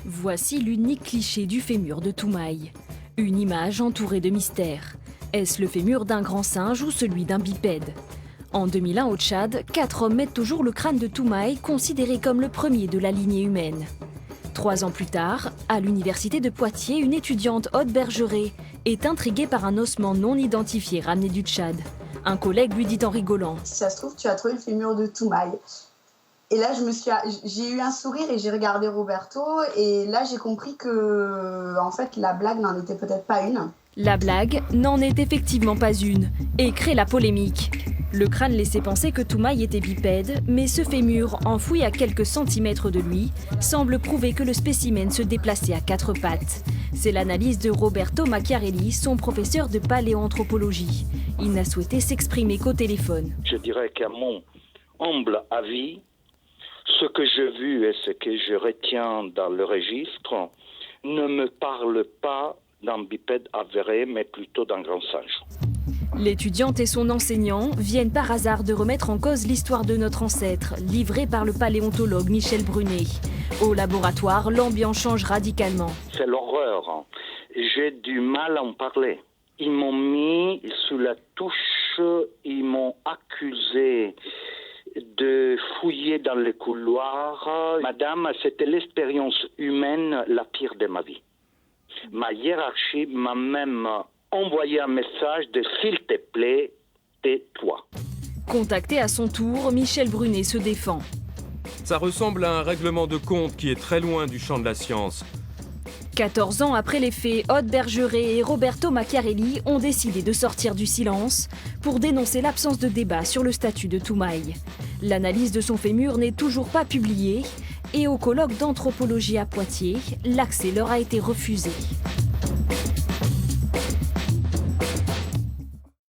Voici l'unique cliché du fémur de Toumaï. Une image entourée de mystères. Est-ce le fémur d'un grand singe ou celui d'un bipède? En 2001 au Tchad, 4 hommes mettent au jour le crâne de Toumaï, considéré comme le premier de la lignée humaine. 3 ans plus tard, à l'université de Poitiers, une étudiante Aude Bergeret est intriguée par un ossement non identifié ramené du Tchad. Un collègue lui dit en rigolant: Si ça se trouve, tu as trouvé le fémur de Toumaï. Et là, j'ai eu un sourire et j'ai regardé Roberto. Et là, j'ai compris que, en fait, la blague n'en était peut-être pas une. La blague n'en est effectivement pas une et crée la polémique. Le crâne laissait penser que Toumaï était bipède, mais ce fémur, enfoui à quelques centimètres de lui, semble prouver que le spécimen se déplaçait à 4 pattes. C'est l'analyse de Roberto Macchiarelli, son professeur de paléoanthropologie. Il n'a souhaité s'exprimer qu'au téléphone. Je dirais qu'à mon humble avis, ce que j'ai vu et ce que je retiens dans le registre ne me parle pas d'un bipède avéré, mais plutôt d'un grand singe. L'étudiante et son enseignant viennent par hasard de remettre en cause l'histoire de notre ancêtre, livrée par le paléontologue Michel Brunet. Au laboratoire, l'ambiance change radicalement. C'est l'horreur. J'ai du mal à en parler. Ils m'ont mis sous la touche, ils m'ont accusé de fouiller dans les couloirs. Madame, c'était l'expérience humaine la pire de ma vie. Ma hiérarchie m'a même envoyé un message de « s'il te plaît, tais-toi ». Contacté à son tour, Michel Brunet se défend. Ça ressemble à un règlement de compte qui est très loin du champ de la science. 14 ans après les faits, Aude Bergeret et Roberto Macchiarelli ont décidé de sortir du silence pour dénoncer l'absence de débat sur le statut de Toumaï. L'analyse de son fémur n'est toujours pas publiée et au colloque d'anthropologie à Poitiers, l'accès leur a été refusé.